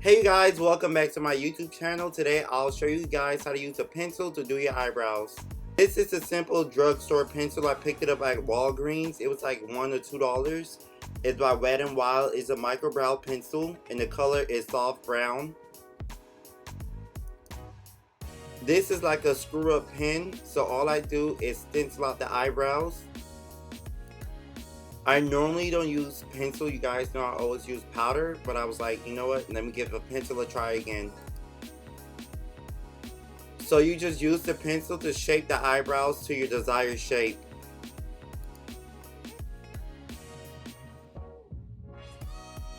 Hey guys, welcome back to my YouTube channel. Today I'll show you guys how to use a pencil to do your eyebrows. This is a simple drugstore pencil. I picked it up at Walgreens. It was like $1 or $2. It's by Wet n Wild. It's a microbrow pencil and the color is soft brown. This is like a screw up pen, so all I do is stencil out the eyebrows. I normally don't use pencil, you guys know I always use powder, but I was like, you know what, let me give a pencil a try again. So you just use the pencil to shape the eyebrows to your desired shape.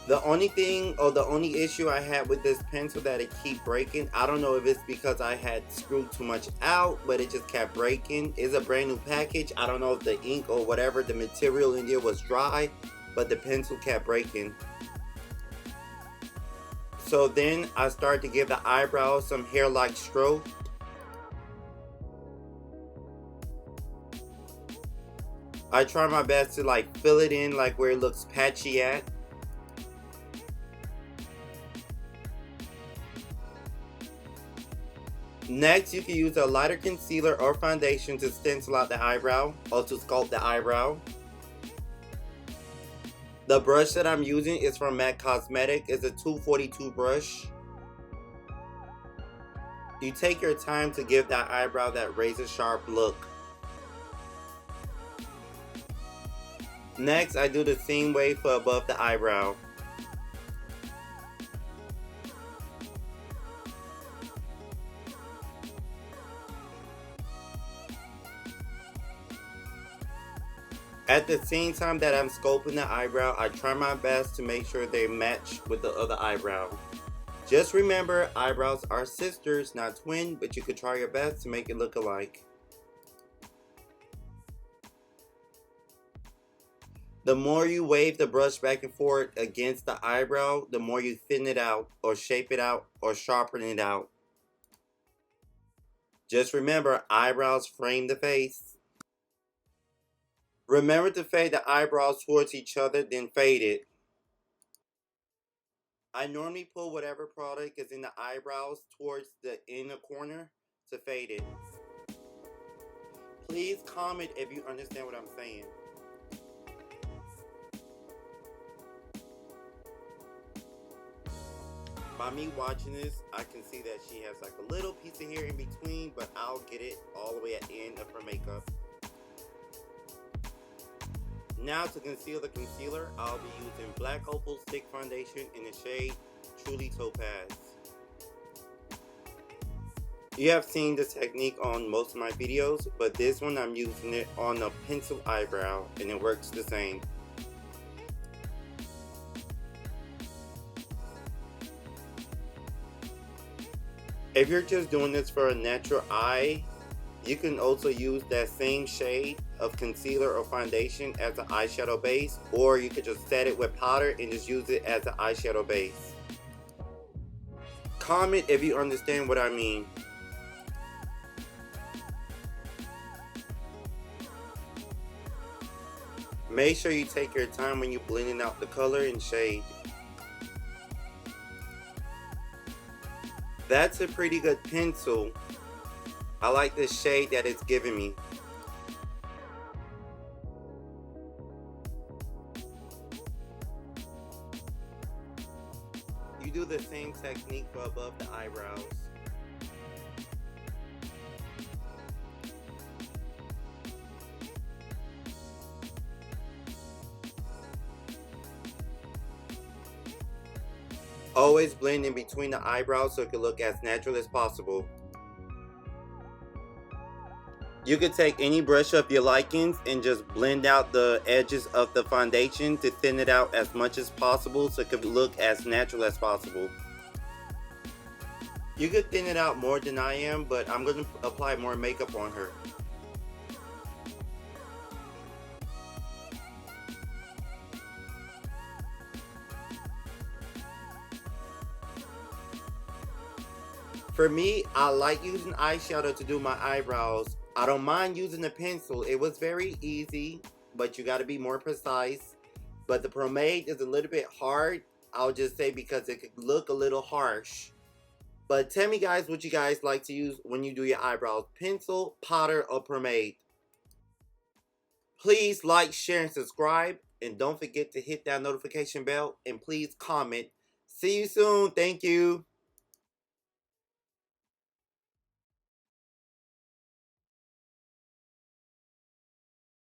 The only thing or the only issue I had with this pencil that it keep breaking, I don't know if it's because I had screwed too much out, but it just kept breaking. It's a brand new package. I don't know if the ink or whatever, the material in there was dry, but the pencil kept breaking. So then I started to give the eyebrows some hair-like stroke. I try my best to like fill it in like where it looks patchy at. Next, you can use a lighter concealer or foundation to stencil out the eyebrow or to sculpt the eyebrow. The brush that I'm using is from MAC Cosmetic. It's a 242 brush. You take your time to give that eyebrow that razor sharp look. Next, I do the same way for above the eyebrow. At the same time that I'm sculpting the eyebrow, I try my best to make sure they match with the other eyebrow. Just remember, eyebrows are sisters, not twin, but you could try your best to make it look alike. The more you wave the brush back and forth against the eyebrow, the more you thin it out, or shape it out, or sharpen it out. Just remember, eyebrows frame the face. Remember to fade the eyebrows towards each other, then fade it. I normally pull whatever product is in the eyebrows towards the inner corner to fade it. Please comment if you understand what I'm saying. By me watching this, I can see that she has like a little piece of hair in between, but I'll get it all the way at the end of her makeup. Now to conceal the concealer, I'll be using BlackOpal Stick Foundation in the shade Truly Topaz. You have seen this technique on most of my videos, but this one I'm using it on a pencil eyebrow and it works the same. If you're just doing this for a natural eye, you can also use that same shade of concealer or foundation as an eyeshadow base, or you could just set it with powder and just use it as an eyeshadow base. Comment if you understand what I mean. Make sure you take your time when you're blending out the color and shade. That's a pretty good pencil. I like the shade that it's giving me. You do the same technique for above the eyebrows. Always blend in between the eyebrows so it can look as natural as possible. You could take any brush of your likings and just blend out the edges of the foundation to thin it out as much as possible so it could look as natural as possible. You could thin it out more than I am, but I'm going to apply more makeup on her. For me, I like using eyeshadow to do my eyebrows. I don't mind using a pencil. It was very easy, but you got to be more precise. But the pomade is a little bit hard. I'll just say, because it could look a little harsh. But tell me guys what you guys like to use when you do your eyebrows. Pencil, powder, or pomade. Please like, share, and subscribe. And don't forget to hit that notification bell. And please comment. See you soon. Thank you.